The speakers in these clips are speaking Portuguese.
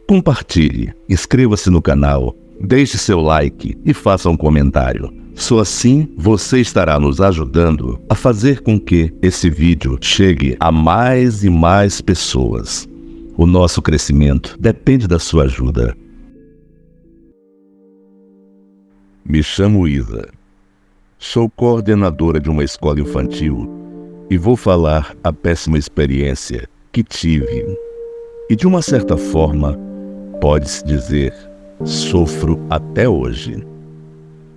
Compartilhe, inscreva-se no canal, deixe seu like e faça um comentário. Só assim você estará nos ajudando a fazer com que esse vídeo chegue a mais e mais pessoas. O nosso crescimento depende da sua ajuda. Me chamo Isa. Sou coordenadora de uma escola infantil e vou falar a péssima experiência que tive. E de uma certa forma, pode-se dizer, sofro até hoje.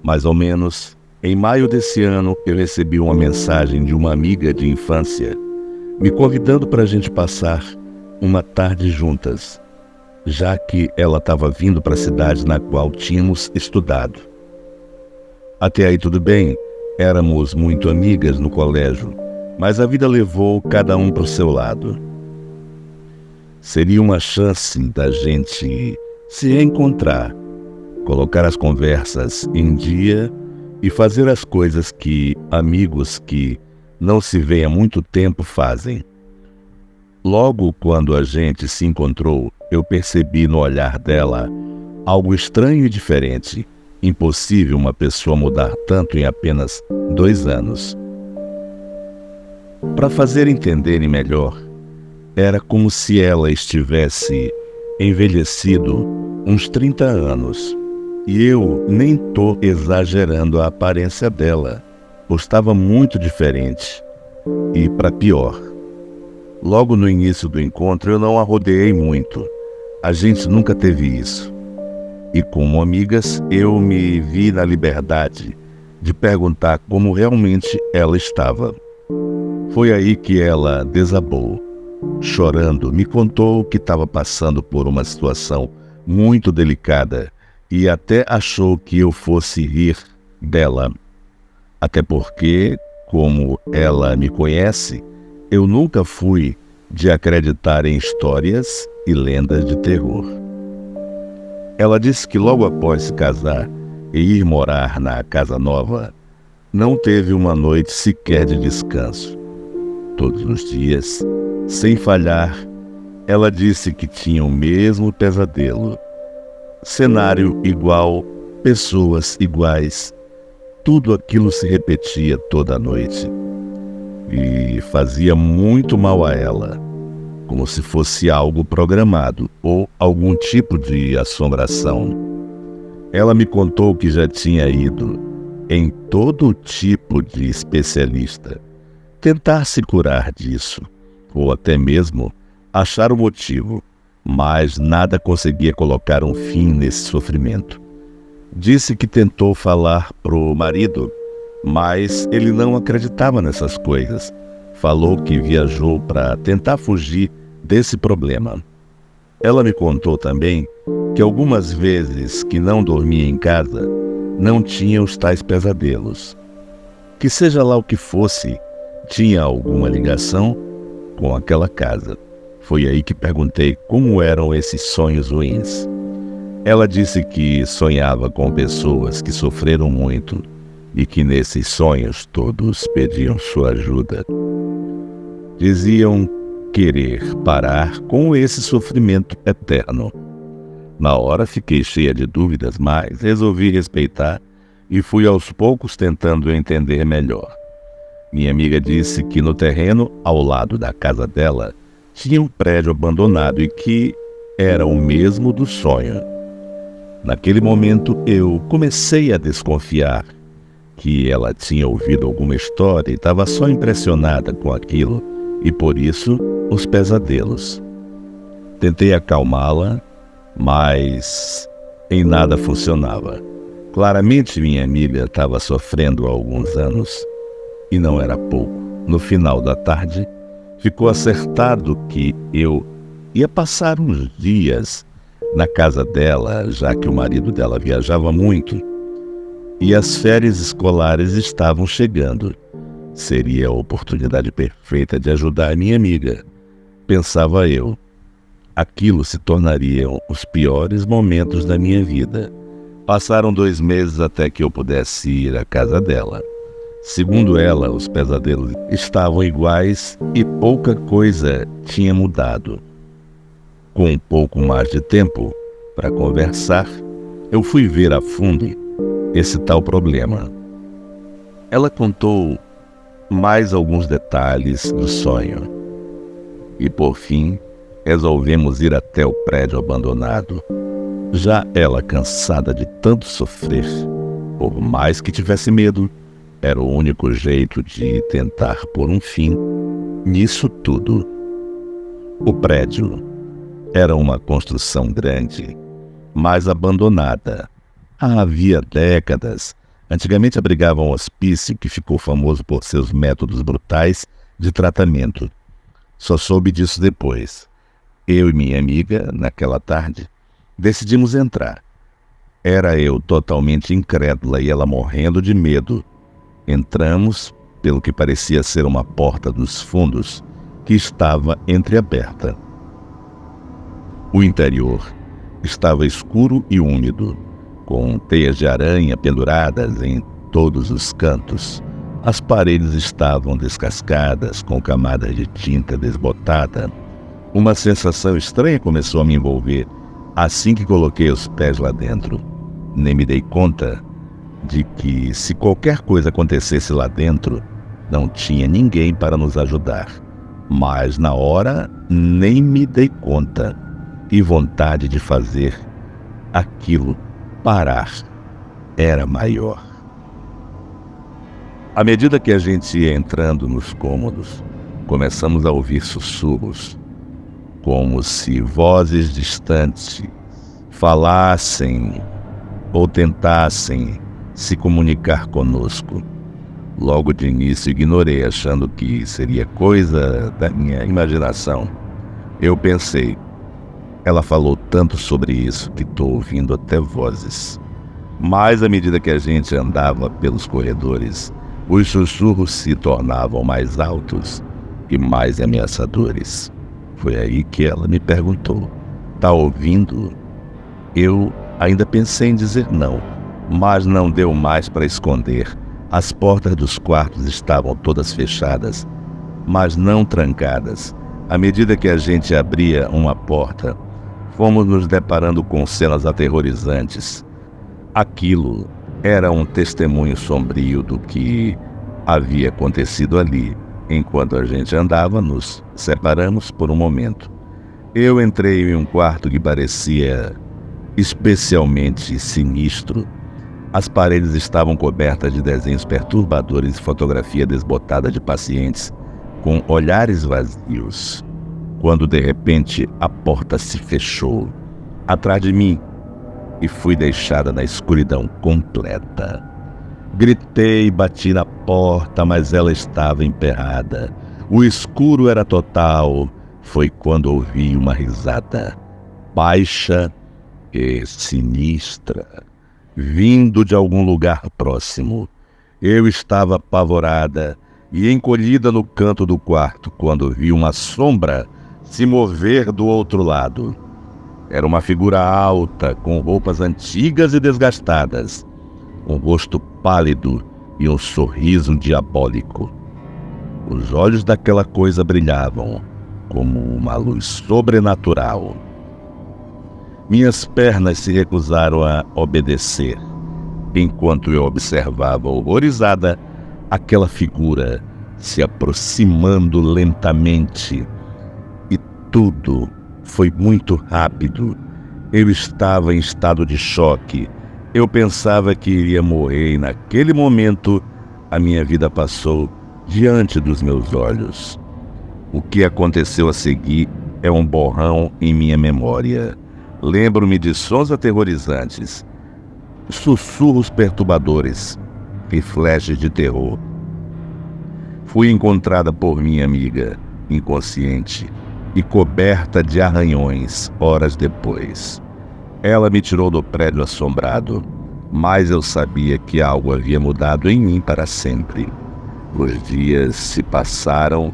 Mais ou menos, em maio desse ano, eu recebi uma mensagem de uma amiga de infância, me convidando para a gente passar uma tarde juntas, já que ela estava vindo para a cidade na qual tínhamos estudado. Até aí tudo bem, éramos muito amigas no colégio, mas a vida levou cada um para o seu lado. Seria uma chance da gente se reencontrar, colocar as conversas em dia e fazer as coisas que amigos que não se veem há muito tempo fazem. Logo quando a gente se encontrou, eu percebi no olhar dela algo estranho e diferente. Impossível uma pessoa mudar tanto em apenas 2 anos. Para fazer entenderem melhor, era como se ela estivesse envelhecido uns 30 anos. E eu nem tô exagerando a aparência dela, pois estava muito diferente. E para pior, logo no início do encontro eu não a rodeei muito. A gente nunca teve isso. E como amigas, eu me vi na liberdade de perguntar como realmente ela estava. Foi aí que ela desabou. Chorando, me contou que estava passando por uma situação muito delicada e até achou que eu fosse rir dela. Até porque, como ela me conhece, eu nunca fui de acreditar em histórias e lendas de terror. Ela disse que logo após se casar e ir morar na casa nova, não teve uma noite sequer de descanso. Todos os dias, sem falhar, ela disse que tinha o mesmo pesadelo. Cenário igual, pessoas iguais, tudo aquilo se repetia toda noite. E fazia muito mal a ela, como se fosse algo programado ou algum tipo de assombração. Ela me contou que já tinha ido em todo tipo de especialista, tentar se curar disso, ou até mesmo achar o motivo, mas nada conseguia colocar um fim nesse sofrimento. Disse que tentou falar pro marido, mas ele não acreditava nessas coisas. Falou que viajou para tentar fugir desse problema. Ela me contou também que algumas vezes que não dormia em casa, não tinha os tais pesadelos. Que seja lá o que fosse, tinha alguma ligação com aquela casa. Foi aí que perguntei como eram esses sonhos ruins. Ela disse que sonhava com pessoas que sofreram muito e que nesses sonhos todos pediam sua ajuda. Diziam querer parar com esse sofrimento eterno. Na hora fiquei cheia de dúvidas, mas resolvi respeitar e fui aos poucos tentando entender melhor. Minha amiga disse que no terreno ao lado da casa dela tinha um prédio abandonado e que era o mesmo do sonho. Naquele momento eu comecei a desconfiar que ela tinha ouvido alguma história e estava só impressionada com aquilo e por isso os pesadelos. Tentei acalmá-la, mas em nada funcionava. Claramente minha amiga estava sofrendo há alguns anos e não era pouco. No final da tarde, ficou acertado que eu ia passar uns dias na casa dela, já que o marido dela viajava muito e as férias escolares estavam chegando. Seria a oportunidade perfeita de ajudar a minha amiga, pensava eu. Aquilo se tornariam os piores momentos da minha vida. Passaram 2 meses até que eu pudesse ir à casa dela. Segundo ela, os pesadelos estavam iguais e pouca coisa tinha mudado. com um pouco mais de tempo para conversar, eu fui ver a fundo esse tal problema. Ela contou mais alguns detalhes do sonho e, por fim, resolvemos ir até o prédio abandonado. Já ela, cansada de tanto sofrer, por mais que tivesse medo, era o único jeito de tentar pôr um fim nisso tudo. O prédio era uma construção grande, mas abandonada. Havia décadas. Antigamente abrigava um hospício que ficou famoso por seus métodos brutais de tratamento. Só soube disso depois. Eu e minha amiga, naquela tarde, decidimos entrar. Era eu totalmente incrédula e ela morrendo de medo. Entramos pelo que parecia ser uma porta dos fundos, que estava entreaberta. O interior estava escuro e úmido, com teias de aranha penduradas em todos os cantos. As paredes estavam descascadas, com camadas de tinta desbotada. Uma sensação estranha começou a me envolver assim que coloquei os pés lá dentro. Nem me dei conta de que, se qualquer coisa acontecesse lá dentro, não tinha ninguém para nos ajudar. Mas na hora nem me dei conta, e vontade de fazer aquilo parar era maior. À medida que a gente ia entrando nos cômodos, começamos a ouvir sussurros, como se vozes distantes falassem ou tentassem se comunicar conosco. Logo de início ignorei, achando que seria coisa da minha imaginação. Eu pensei, ela falou tanto sobre isso que estou ouvindo até vozes. Mas à medida que a gente andava pelos corredores, os sussurros se tornavam mais altos e mais ameaçadores. Foi aí que ela me perguntou, "Tá ouvindo?" Eu ainda pensei em dizer não, mas não deu mais para esconder. As portas dos quartos estavam todas fechadas, mas não trancadas. À medida que a gente abria uma porta, fomos nos deparando com cenas aterrorizantes. Aquilo era um testemunho sombrio do que havia acontecido ali. Enquanto a gente andava, nos separamos por um momento. Eu entrei em um quarto que parecia especialmente sinistro. As paredes estavam cobertas de desenhos perturbadores e fotografia desbotada de pacientes com olhares vazios. Quando de repente a porta se fechou atrás de mim e fui deixada na escuridão completa. Gritei e bati na porta, mas ela estava emperrada. O escuro era total. Foi quando ouvi uma risada baixa e sinistra, vindo de algum lugar próximo. Eu estava apavorada e encolhida no canto do quarto quando vi uma sombra se mover do outro lado. Era uma figura alta, com roupas antigas e desgastadas, um rosto pálido e um sorriso diabólico. Os olhos daquela coisa brilhavam como uma luz sobrenatural. Minhas pernas se recusaram a obedecer, enquanto eu observava horrorizada aquela figura se aproximando lentamente. E tudo foi muito rápido. Eu estava em estado de choque. Eu pensava que iria morrer e naquele momento a minha vida passou diante dos meus olhos. O que aconteceu a seguir é um borrão em minha memória. Lembro-me de sons aterrorizantes, sussurros perturbadores e flashes de terror. Fui encontrada por minha amiga, inconsciente e coberta de arranhões horas depois. Ela me tirou do prédio assombrado, mas eu sabia que algo havia mudado em mim para sempre. Os dias se passaram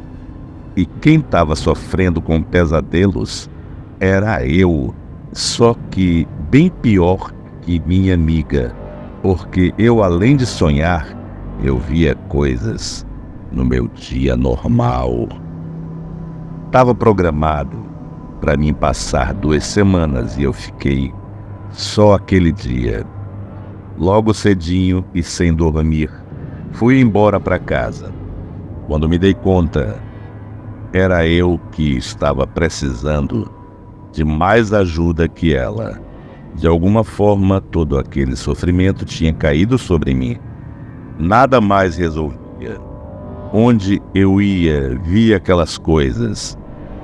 e quem estava sofrendo com pesadelos era eu, só que bem pior que minha amiga, porque eu, além de sonhar, eu via coisas no meu dia normal. Estava programado para mim passar 2 semanas e eu fiquei só aquele dia. Logo cedinho e sem dormir, fui embora para casa. Quando me dei conta, era eu que estava precisando de mais ajuda que ela. De alguma forma, todo aquele sofrimento tinha caído sobre mim. Nada mais resolvia. Onde eu ia, via aquelas coisas.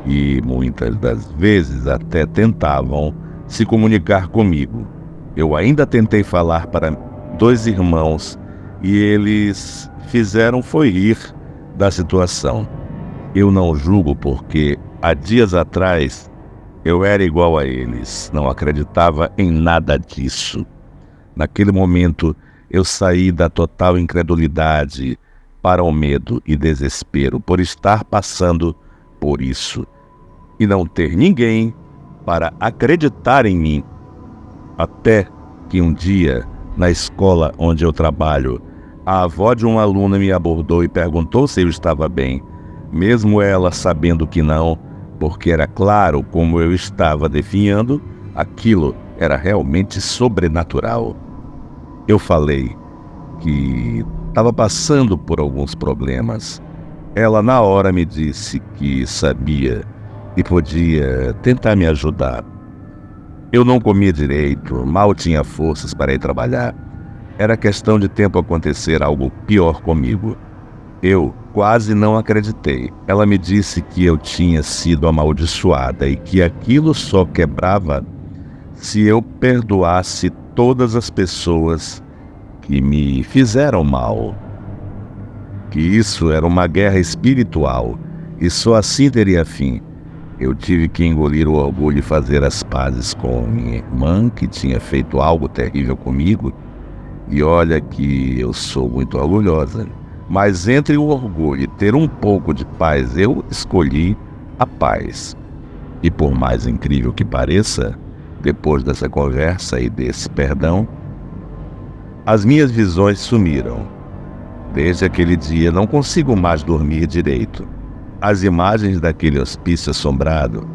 E muitas das vezes até tentavam se comunicar comigo. Eu ainda tentei falar para 2 irmãos e eles fizeram foi rir da situação. Eu não julgo porque há dias atrás eu era igual a eles, não acreditava em nada disso. Naquele momento eu saí da total incredulidade para o medo e desespero por estar passando por isso e não ter ninguém para acreditar em mim. Até que um dia, na escola onde eu trabalho, a avó de uma aluna me abordou e perguntou se eu estava bem, mesmo ela sabendo que não, porque era claro como eu estava definhando, aquilo era realmente sobrenatural. Eu falei que estava passando por alguns problemas. Ela na hora me disse que sabia e podia tentar me ajudar. Eu não comia direito, mal tinha forças para ir trabalhar. Era questão de tempo acontecer algo pior comigo. Eu quase não acreditei. Ela me disse que eu tinha sido amaldiçoada e que aquilo só quebrava se eu perdoasse todas as pessoas que me fizeram mal. Que isso era uma guerra espiritual e só assim teria fim. Eu tive que engolir o orgulho e fazer as pazes com minha irmã, que tinha feito algo terrível comigo. E olha que eu sou muito orgulhosa. Mas entre o orgulho e ter um pouco de paz, eu escolhi a paz. E por mais incrível que pareça, depois dessa conversa e desse perdão, as minhas visões sumiram. Desde aquele dia não consigo mais dormir direito. As imagens daquele hospício assombrado